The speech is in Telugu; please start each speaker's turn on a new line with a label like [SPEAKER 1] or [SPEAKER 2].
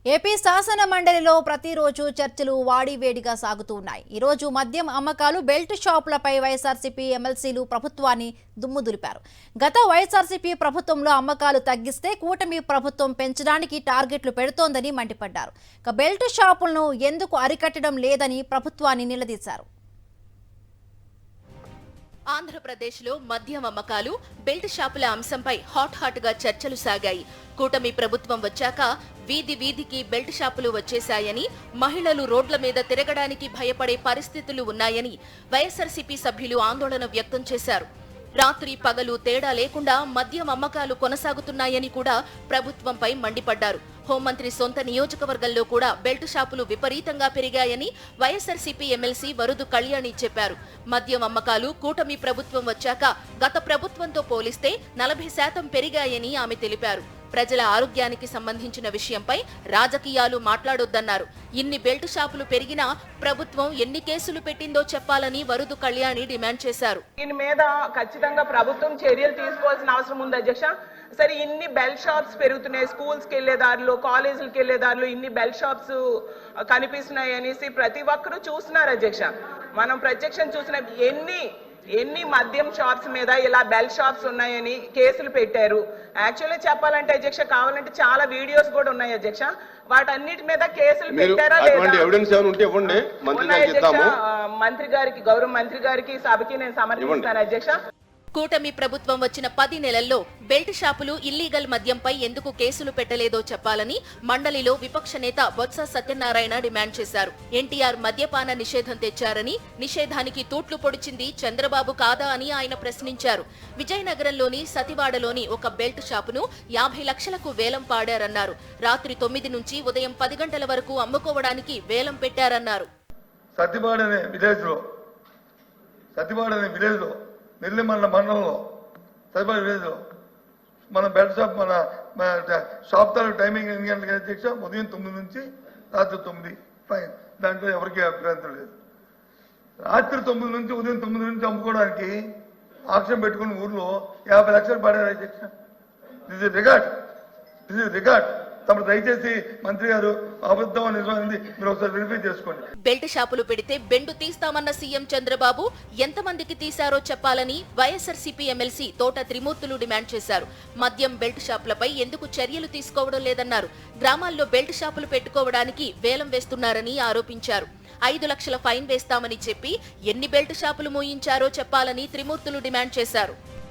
[SPEAKER 1] ఏపీ శాసన మండలిలో ప్రతిరోజు చర్చలు వాడివేడిగా సాగుతూ ఉన్నాయి. ఈరోజు మద్యం అమ్మకాలు బెల్ట్ షాపులపై వైఎస్ఆర్సీపీ ఎమ్మెల్సీలు ప్రభుత్వాన్ని దుమ్ముదులిపారు. గత వైఎస్ఆర్సీపీ ప్రభుత్వంలో అమ్మకాలు తగ్గిస్తే కూటమి ప్రభుత్వం పెంచడానికి టార్గెట్లు పెడుతోందని మండిపడ్డారు. బెల్ట్ షాపులను ఎందుకు అరికట్టడం లేదని ప్రభుత్వాన్ని నిలదీశారు.
[SPEAKER 2] ఆంధ్రప్రదేశ్లో మద్యం అమ్మకాలు బెల్ట్ షాపుల అంశంపై హాట్ గా చర్చలు సాగాయి. కూటమి ప్రభుత్వం వచ్చాక వీధి వీధికి బెల్ట్ షాపులు వచ్చేశాయని, మహిళలు రోడ్ల మీద తిరగడానికి భయపడే పరిస్థితులు ఉన్నాయని వైఎస్ఆర్సీపీ సభ్యులు ఆందోళన వ్యక్తం చేశారు. రాత్రి పగలు తేడా లేకుండా మద్యం అమ్మకాలు కొనసాగుతున్నాయని కూడా ప్రభుత్వంపై మండిపడ్డారు. హోంమంత్రి సొంత నియోజకవర్గంలో కూడా బెల్ట్ షాపులు విపరీతంగా పెరిగాయని వైఎస్ఆర్సీపీ ఎమ్మెల్సీ వరుదు కళ్యాణి చెప్పారు. మద్యం అమ్మకాలు కూటమి ప్రభుత్వం వచ్చాక గత ప్రభుత్వంతో పోలిస్తే 40% పెరిగాయని ఆమె తెలిపారు. ప్రజల ఆరోగ్యానికి సంబంధించిన విషయంపై రాజకీయాలు మాట్లాడొద్దన్నారు. ఇన్ని బెల్ట్ షాపులు పెరిగినా ప్రభుత్వం ఎన్ని కేసులు పెట్టిందో చెప్పాలని వరుదు కళ్యాణి డిమాండ్ చేశారు.
[SPEAKER 3] దీని మీద ఖచ్చితంగా ప్రభుత్వం చర్యలు తీసుకోవాల్సిన అవసరం ఉంది అధ్యక్ష. సరే, ఇన్ని బెల్ట్ షాప్స్ పెరుగుతున్నాయి, స్కూల్స్కి వెళ్లేదారులు, కాలేజీలకు వెళ్లేదారులు ఇన్ని బెల్ట్ షాప్స్ కనిపిస్తున్నాయి అనేసి ప్రతి ఒక్కరూ చూస్తున్నారు అధ్యక్ష. మనం ప్రత్యక్షం చూసిన ఎన్ని మద్యం షాప్స్ మీద ఇలా బెల్ షాప్స్ ఉన్నాయని కేసులు పెట్టారు. యాక్చువల్లీ చెప్పాలంటే అధ్యక్ష, కావాలంటే చాలా వీడియోస్ కూడా ఉన్నాయి అధ్యక్ష. వాటన్నిటి మీద కేసులు పెట్టారా లేదా మంత్రి గారికి, గౌరవ మంత్రి గారికి, సభకి నేను సమర్పిస్తాను అధ్యక్ష.
[SPEAKER 2] కూటమి ప్రభుత్వం వచ్చిన 10 నెలల్లో బెల్ట్ షాపులు ఇల్లీగల్ మద్యంపై ఎందుకు కేసులు పెట్టలేదో చెప్పాలని మండలిలో విపక్ష నేత బొత్స సత్యనారాయణ డిమాండ్ చేశారు. ఎన్టీఆర్ మద్యపాన నిషేధం తెచ్చారని, నిషేధానికి తూట్లు పొడిచింది చంద్రబాబు కాదా అని ఆయన ప్రశ్నించారు. విజయనగరంలోని సతివాడలోని ఒక బెల్ట్ షాపును 50 లక్షలకు వేలం పాడారన్నారు. రాత్రి 9 నుంచి ఉదయం 10 గంటల వరకు అమ్ముకోవడానికి వేలం పెట్టారన్నారు.
[SPEAKER 4] నెల్లిమల్ల మండలంలో సరిపడి విలేజ్లో మన బెల్ట్ షాప్, మన షాప్ తాలూకు టైమింగ్ ఎన్ని గంటలకి అధ్యక్ష? ఉదయం 9 నుంచి రాత్రి 9. ఫైన్, దాంట్లో ఎవరికి అభ్యంతరం లేదు. రాత్రి 9 నుంచి ఉదయం 9 నుంచి అమ్ముకోవడానికి ఆక్షన్ పెట్టుకుని ఊర్లో 50 లక్షలు పడారు అధ్యక్ష. This is record. తమ దయచేసి మంత్రి గారు అబద్ధం నిజమైంది మీరు ఒకసారి వెరిఫై చేసుకోండి.
[SPEAKER 2] బెల్ట్ షాపులు పెడితే బెండు తీస్తామన్న సీఎం చంద్రబాబు ఎంతమందికి తీశారో చెప్పాలని వైఎస్ఆర్సీపీ ఎమ్మెల్సీ తోట త్రిమూర్తులు డిమాండ్ చేశారు. మద్యం బెల్ట్ షాపులపై ఎందుకు చర్యలు తీసుకోవడం లేదన్నారు. గ్రామాల్లో బెల్ట్ షాపులు పెట్టుకోవడానికి వేలం వేస్తున్నారని ఆరోపించారు. 5 లక్షల ఫైన్ వేస్తామని చెప్పి ఎన్ని బెల్ట్ షాపులు మూయించారో చెప్పాలని త్రిమూర్తులు డిమాండ్ చేశారు.